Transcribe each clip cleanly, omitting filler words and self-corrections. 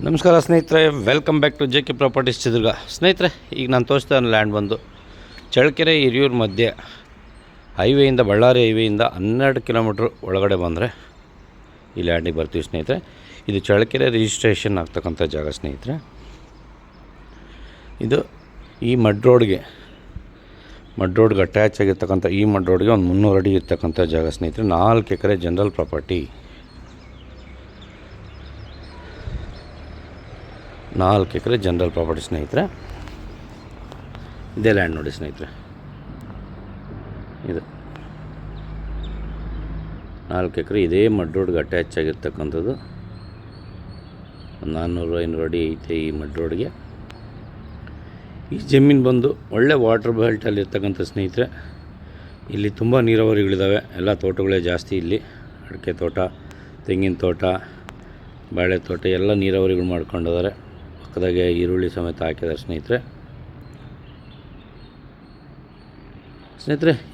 ನಮಸ್ಕಾರ ಸ್ನೇಹಿತರೆ, welcome back to J K properties Chitradurga. ಸ್ನೇಹಿತರೆ, ಈಗ ನಾನು ತೋರಿಸ್ತಾ ಲ್ಯಾಂಡ್ ಬಂದು ಚಳ್ಳಕೆರೆ ಹಿರಿಯೂರು ಮಧ್ಯೆ ಹೈವೇಯಿಂದ, ಬಳ್ಳಾರಿ ಹೈವೇಯಿಂದ 12 ಕಿಲೋಮೀಟ್ರ್ ಒಳಗಡೆ ಬಂದರೆ ಈ ಲ್ಯಾಂಡಿಗೆ ಬರ್ತೀವಿ ಸ್ನೇಹಿತರೆ. ಇದು ಚಳ್ಳಕೆರೆ ರಿಜಿಸ್ಟ್ರೇಷನ್ ಆಗ್ತಕ್ಕಂಥ ಜಾಗ ಸ್ನೇಹಿತರೆ. ಇದು ಈ ಮಡ್ ರೋಡ್ಗೆ ಅಟ್ಯಾಚ್ ಆಗಿರ್ತಕ್ಕಂಥ ಈ ಮಡ್ ರೋಡ್ಗೆ ಒಂದು 300 ಅಡಿ ಇರ್ತಕ್ಕಂಥ ಜಾಗ ಸ್ನೇಹಿತರೆ. 4 ಎಕರೆ ಜನರಲ್ ಪ್ರಾಪರ್ಟಿ. 4 ಎಕರೆ ಜನರಲ್ ಪ್ರಾಪರ್ಟಿ ಸ್ನೇಹಿತರೆ. ಇದೇ ಲ್ಯಾಂಡ್ ನೋಡಿ ಸ್ನೇಹಿತರೆ, ಇದು 4 ಎಕರೆ ಇದೇ ಮಡ್ ರೋಡ್ಗೆ ಅಟ್ಯಾಚ್ ಆಗಿರ್ತಕ್ಕಂಥದ್ದು. 400-500 ಅಡಿ ಐತೆ ಈ ಮಡ್ ರೋಡ್ಗೆ. ಈ ಜಮೀನು ಬಂದು ಒಳ್ಳೆ ವಾಟರ್ ಬೆಲ್ಟಲ್ಲಿ ಇರ್ತಕ್ಕಂಥ ಸ್ನೇಹಿತರೆ. ಇಲ್ಲಿ ತುಂಬ ನೀರಾವರಿಗಳಿದ್ದಾವೆ, ಎಲ್ಲ ತೋಟಗಳೇ ಜಾಸ್ತಿ ಇಲ್ಲಿ. ಅಡಿಕೆ ತೋಟ, ತೆಂಗಿನ ತೋಟ, ಬಾಳೆ ತೋಟ ಎಲ್ಲ ನೀರಾವರಿಗಳು ಮಾಡ್ಕೊಂಡಿದ್ದಾರೆ. ಪಕ್ಕದಾಗೆ ಈರುಳ್ಳಿ ಸಮೇತ ಹಾಕಿದ್ದಾರೆ ಸ್ನೇಹಿತರೆ.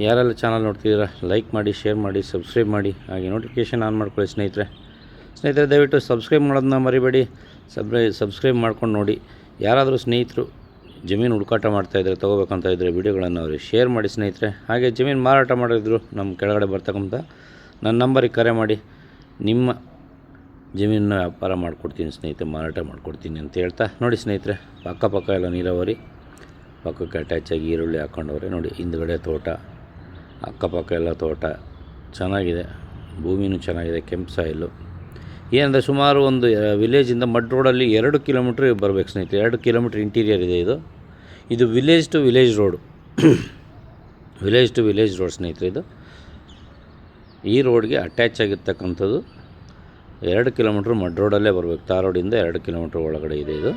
ಯಾರೆಲ್ಲ ಚಾನಲ್ ನೋಡ್ತಿದ್ದೀರಾ, ಲೈಕ್ ಮಾಡಿ, ಶೇರ್ ಮಾಡಿ, ಸಬ್ಸ್ಕ್ರೈಬ್ ಮಾಡಿ, ಹಾಗೆ ನೋಟಿಫಿಕೇಷನ್ ಆನ್ ಮಾಡ್ಕೊಳ್ಳಿ ಸ್ನೇಹಿತರೆ. ದಯವಿಟ್ಟು ಸಬ್ಸ್ಕ್ರೈಬ್ ಮಾಡೋದನ್ನ ಮರಿಬೇಡಿ. ಸಬ್ಸ್ಕ್ರೈಬ್ ಮಾಡ್ಕೊಂಡು ನೋಡಿ. ಯಾರಾದರೂ ಸ್ನೇಹಿತರು ಜಮೀನು ಹುಡುಕಾಟ ಮಾಡ್ತಾಯಿದ್ರೆ, ತೊಗೋಬೇಕಂತ ಇದ್ದರೆ ವಿಡಿಯೋಗಳನ್ನು ಅವ್ರಿಗೆ ಶೇರ್ ಮಾಡಿ ಸ್ನೇಹಿತರೆ. ಹಾಗೆ ಜಮೀನು ಮಾರಾಟ ಮಾಡಿದ್ರು ನಮ್ಮ ಕೆಳಗಡೆ ಬರ್ತಕ್ಕಂಥ ನನ್ನ ನಂಬರಿಗೆ ಕರೆ ಮಾಡಿ, ನಿಮ್ಮ ಜಮೀನನ್ನ ವ್ಯಾಪಾರ ಮಾಡಿಕೊಡ್ತೀನಿ ಸ್ನೇಹಿತರೆ, ಮಾರಾಟ ಮಾಡಿಕೊಡ್ತೀನಿ ಅಂತ ಹೇಳ್ತಾ ನೋಡಿ ಸ್ನೇಹಿತರೆ. ಅಕ್ಕಪಕ್ಕ ಎಲ್ಲ ನೀರಾವರಿ, ಪಕ್ಕಕ್ಕೆ ಅಟ್ಯಾಚಾಗಿ ಈರುಳ್ಳಿ ಹಾಕ್ಕೊಂಡವ್ರೆ ನೋಡಿ. ಹಿಂದ್ಗಡೆ ತೋಟ, ಅಕ್ಕಪಕ್ಕ ಎಲ್ಲ ತೋಟ ಚೆನ್ನಾಗಿದೆ. ಭೂಮಿನೂ ಚೆನ್ನಾಗಿದೆ, ಕೆಂಪು ಸಾಯಿಲು. ಏನಂದರೆ ಸುಮಾರು ಒಂದು ವಿಲೇಜಿಂದ ಮಡ್ ರೋಡಲ್ಲಿ 2 ಕಿಲೋಮೀಟ್ರ್ ಬರಬೇಕು ಸ್ನೇಹಿತರೆ. 2 ಕಿಲೋಮೀಟ್ರ್ ಇಂಟೀರಿಯರ್ ಇದೆ ಇದು village to village road. Village to village road ಸ್ನೇಹಿತರೆ. ಇದು ಈ ರೋಡ್ಗೆ ಅಟ್ಯಾಚ್ ಆಗಿರ್ತಕ್ಕಂಥದ್ದು. 2 ಕಿಲೋಮೀಟ್ರ್ ಮಡ್ ರೋಡಲ್ಲೇ ಬರಬೇಕು. ತಾರ್ ರೋಡಿಂದ 2 ಕಿಲೋಮೀಟ್ರ್ ಒಳಗಡೆ ಇದೆ ಇದು.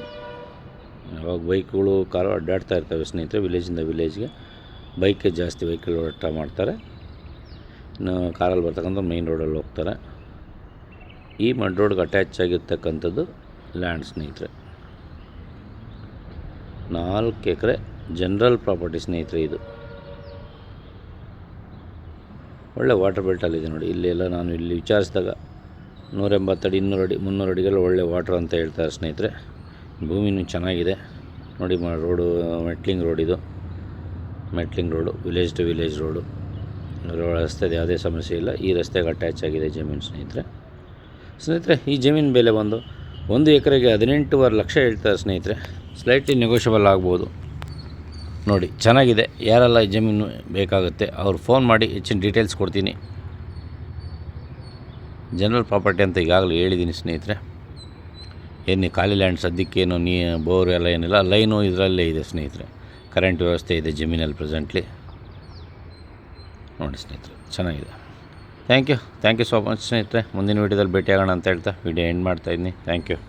ಯಾವಾಗ ಬೈಕ್ಗಳು, ಕಾರು ಅಡ್ಡಾಡ್ತಾ ಇರ್ತವೆ ಸ್ನೇಹಿತರೆ. ವಿಲೇಜಿಂದ ವಿಲೇಜ್ಗೆ ಬೈಕೇ ಜಾಸ್ತಿ ವೆಹಿಕಲ್ ಓಡಾಟ ಮಾಡ್ತಾರೆ. ಇನ್ನು ಕಾರಲ್ಲಿ ಬರ್ತಕ್ಕಂಥ ಮೈನ್ ರೋಡಲ್ಲಿ ಹೋಗ್ತಾರೆ. ಈ ಮಡ್ ರೋಡ್ಗೆ ಅಟ್ಯಾಚ್ ಆಗಿರ್ತಕ್ಕಂಥದ್ದು ಲ್ಯಾಂಡ್ ಸ್ನೇಹಿತರೆ. 4 ಎಕರೆ ಜನರಲ್ ಪ್ರಾಪರ್ಟಿ ಸ್ನೇಹಿತರೆ. ಇದು ಒಳ್ಳೆ ವಾಟರ್ ಬೆಲ್ಟಲ್ಲಿದೆ ನೋಡಿ. ಇಲ್ಲೆಲ್ಲ ನಾನು ಇಲ್ಲಿ ವಿಚಾರಿಸಿದಾಗ 180 ಅಡಿ, 200 ಅಡಿ, 300 ಅಡಿಗೆಲ್ಲ ಒಳ್ಳೆ ವಾಟ್ರ್ ಅಂತ ಹೇಳ್ತಾರೆ ಸ್ನೇಹಿತರೆ. ಭೂಮಿನೂ ಚೆನ್ನಾಗಿದೆ ನೋಡಿ. ರೋಡು ಮೆಟ್ಲಿಂಗ್ ರೋಡ್, ಇದು metalling road, village to village road. ರಸ್ತೆದು ಯಾವುದೇ ಸಮಸ್ಯೆ ಇಲ್ಲ. ಈ ರಸ್ತೆಗೆ ಅಟ್ಯಾಚ್ ಆಗಿದೆ ಜಮೀನು ಸ್ನೇಹಿತರೆ. ಈ ಜಮೀನು ಬೆಲೆ ಬಂದು 1 ಎಕರೆಗೆ 18.5 ಲಕ್ಷ ಹೇಳ್ತಾರೆ ಸ್ನೇಹಿತರೆ. ಸ್ಲೈಟ್ಲಿ ನೆಗೋಷಿಯಬಲ್ ಆಗ್ಬೋದು ನೋಡಿ. ಚೆನ್ನಾಗಿದೆ. ಯಾರೆಲ್ಲ ಈ ಜಮೀನು ಬೇಕಾಗುತ್ತೆ ಅವ್ರು ಫೋನ್ ಮಾಡಿ, ಹೆಚ್ಚಿನ ಡೀಟೇಲ್ಸ್ ಕೊಡ್ತೀನಿ. ಜನರಲ್ ಪ್ರಾಪರ್ಟಿ ಅಂತ ಈಗಾಗಲೇ ಹೇಳಿದ್ದೀನಿ ಸ್ನೇಹಿತರೆ. ಏನು ಖಾಲಿ ಲ್ಯಾಂಡ್ ಸದ್ಯಕ್ಕೇನು ಬೋರ್ ಎಲ್ಲ ಏನಿಲ್ಲ. ಲೈನು ಇದರಲ್ಲೇ ಇದೆ ಸ್ನೇಹಿತರೆ. ಕರೆಂಟ್ ವ್ಯವಸ್ಥೆ ಇದೆ ಜಮೀನಲ್ಲಿ ಪ್ರೆಸೆಂಟ್ಲಿ ನೋಡಿ ಸ್ನೇಹಿತರೆ. ಚೆನ್ನಾಗಿದೆ. ಥ್ಯಾಂಕ್ ಯು ಸೋ ಮಚ್ ಸ್ನೇಹಿತರೆ. ಮುಂದಿನ ವೀಡಿಯೋದಲ್ಲಿ ಭೇಟಿಯಾಗೋಣ ಅಂತ ಹೇಳ್ತಾ ವಿಡಿಯೋ ಎಂಡ್ ಮಾಡ್ತಾಯಿದ್ದೀನಿ. Thank you.